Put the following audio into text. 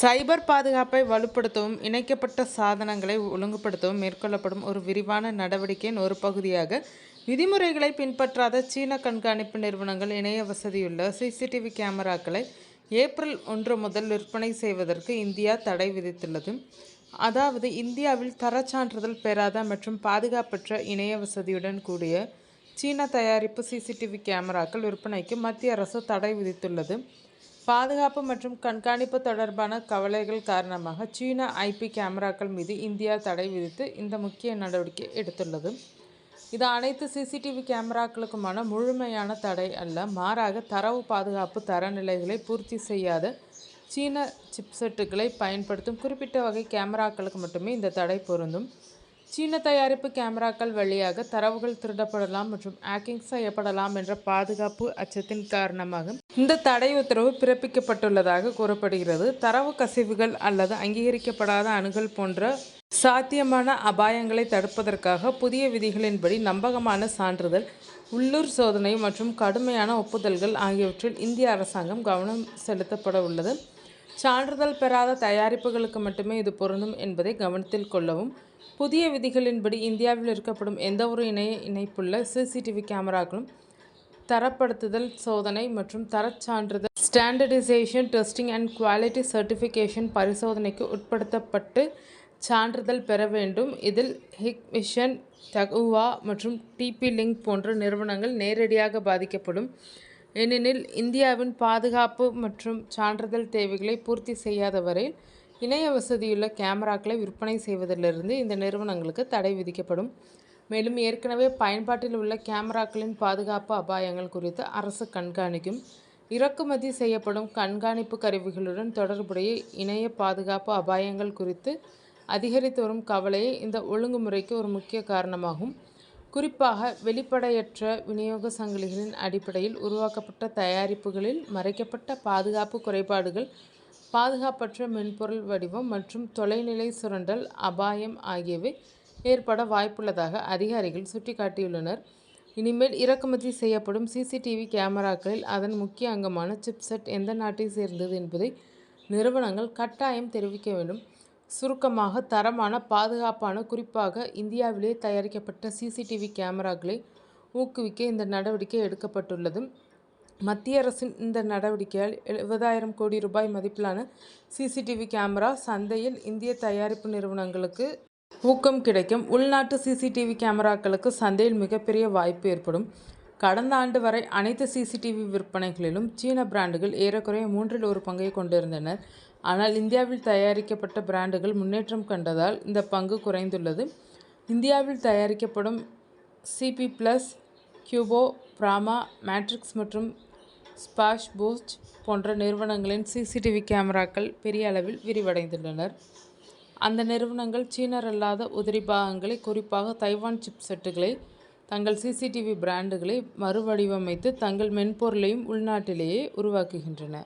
சைபர் பாதுகாப்பை வலுப்படுத்தவும் இணைக்கப்பட்ட சாதனங்களை ஒழுங்குபடுத்தவும் மேற்கொள்ளப்படும் ஒரு விரிவான நடவடிக்கையின் ஒரு பகுதியாக விதிமுறைகளை பின்பற்றாத சீன கண்காணிப்பு நிறுவனங்கள் இணைய வசதியுள்ள சிசிடிவி கேமராக்களை ஏப்ரல் 1 முதல் விற்பனை செய்வதற்கு இந்தியா தடை விதித்துள்ளது. அதாவது இந்தியாவில் தரச்சான்றிதழ் பெறாத மற்றும் பாதுகாப்பற்ற இணைய வசதியுடன் கூடிய சீன தயாரிப்பு சிசிடிவி கேமராக்கள் விற்பனைக்கு மத்திய அரசு தடை விதித்துள்ளது. பாதுகாப்பு மற்றும் கண்காணிப்பு தொடர்பான கவலைகள் காரணமாக சீன ஐபி கேமராக்கள் மீது இந்தியா தடை விதித்து இந்த முக்கிய நடவடிக்கை எடுத்துள்ளது. இது அனைத்து சிசிடிவி கேமராக்களுக்குமான முழுமையான தடை அல்ல, மாறாக தரவு பாதுகாப்பு தரநிலைகளை பூர்த்தி செய்யாத சீன சிப்செட்டுகளை பயன்படுத்தும் குறிப்பிட்ட வகை கேமராக்களுக்கு மட்டுமே இந்த தடை பொருந்தும். சீன தயாரிப்பு கேமராக்கள் வழியாக தரவுகள் திருடப்படலாம் மற்றும் ஹேக்கிங் செய்யப்படலாம் என்ற பாதுகாப்பு அச்சத்தின் காரணமாக இந்த தடை உத்தரவு பிறப்பிக்கப்பட்டுள்ளதாக கூறப்படுகிறது. தரவு கசிவுகள் அல்லது அங்கீகரிக்கப்படாத அணுகல் போன்ற சாத்தியமான அபாயங்களை தடுப்பதற்காக புதிய விதிகளின்படி நம்பகமான சான்றிதழ், உள்ளூர் சோதனை மற்றும் கடுமையான ஒப்புதல்கள் ஆகியவற்றில் இந்திய அரசாங்கம் கவனம் செலுத்தப்பட உள்ளது. சான்றிதழ் பெறாத தயாரிப்புகளுக்கு மட்டுமே இது பொருந்தும் என்பதை கவனத்தில் கொள்ளவும். புதிய விதிகளின்படி இந்தியாவில் இருக்கப்படும் எந்தவொரு இணைய இணைப்புள்ள சிசிடிவி கேமராக்களும் தரப்படுத்துதல் சோதனை மற்றும் தரச் சான்றிதழ் standardisation testing and quality certification பரிசோதனைக்கு உட்படுத்தப்பட்டு சான்றிதழ் பெற வேண்டும். இதில் ஹிக்விஷன், தகுவா மற்றும் டிபி-லிங்க் போன்ற நிறுவனங்கள் நேரடியாக பாதிக்கப்படும். ஏனெனில் இந்தியாவின் பாதுகாப்பு மற்றும் சான்றிதழ் தேவைகளை பூர்த்தி செய்யாத வரையில் இணைய வசதியுள்ள கேமராக்களை விற்பனை செய்வதிலிருந்து இந்த நிறுவனங்களுக்கு தடை விதிக்கப்படும். மேலும் ஏற்கனவே பயன்பாட்டில் உள்ள கேமராக்களின் பாதுகாப்பு அபாயங்கள் குறித்து அரசு கண்காணிக்கும். இறக்குமதி செய்யப்படும் கண்காணிப்பு கருவிகளுடன் தொடர்புடைய இணைய பாதுகாப்பு அபாயங்கள் குறித்து அதிகரித்து வரும் கவலையே இந்த ஒழுங்குமுறைக்கு ஒரு முக்கிய காரணமாகும். குறிப்பாக வெளிப்படையற்ற விநியோக சங்கிலிகளின் அடிப்படையில் உருவாக்கப்பட்ட தயாரிப்புகளில் மறைக்கப்பட்ட பாதுகாப்பு குறைபாடுகள், பாதுகாப்பற்ற மென்பொருள் வடிவம் மற்றும் தொலைநிலை சுரண்டல் அபாயம் ஆகியவை ஏற்பட வாய்ப்புள்ளதாக அதிகாரிகள் சுட்டிக்காட்டியுள்ளனர். இனிமேல் இறக்குமதி செய்யப்படும் சிசிடிவி கேமராக்களில் அதன் முக்கிய அங்கமான சிப்செட் எந்த நாட்டை சேர்ந்தது என்பதை நிறுவனங்கள் கட்டாயம் தெரிவிக்க வேண்டும். சுருக்கமாக, தரமான, பாதுகாப்பான, குறிப்பாக இந்தியாவிலே தயாரிக்கப்பட்ட சிசிடிவி கேமராக்களை ஊக்குவிக்க இந்த நடவடிக்கை எடுக்கப்பட்டுள்ளது. மத்திய அரசின் இந்த நடவடிக்கையால் 70,000 கோடி ரூபாய் மதிப்பிலான சிசிடிவி கேமரா சந்தையில் இந்திய தயாரிப்பு நிறுவனங்களுக்கு ஊக்கம் கிடைக்கும். உள்நாட்டு சிசிடிவி கேமராக்களுக்கு சந்தையில் மிகப்பெரிய வாய்ப்பு ஏற்படும். கடந்த ஆண்டு வரை அனைத்து சிசிடிவி விற்பனைகளிலும் சீன பிராண்டுகள் ஏறக்குறைய 1/3 பங்கை கொண்டிருந்தனர். ஆனால் இந்தியாவில் தயாரிக்கப்பட்ட பிராண்டுகள் முன்னேற்றம் கண்டதால் இந்த பங்கு குறைந்துள்ளது. இந்தியாவில் தயாரிக்கப்படும் சிபி பிளஸ், கியூபோ, பிராமா, மேட்ரிக்ஸ் மற்றும் ஸ்பாஷ் பூஸ்ட் போன்ற நிறுவனங்களின் சிசிடிவி கேமராக்கள் பெரிய அளவில் விரிவடைந்துள்ளனர். அந்த நிறுவனங்கள் சீனர் அல்லாத உதிரி பாகங்களை, குறிப்பாக தைவான் சிப்செட்டுகளை தங்கள் சிசிடிவி பிராண்டுகளை மறுவடிவமைத்து தங்கள் மென்பொருளையும் உள்நாட்டிலேயே உருவாக்குகின்றன.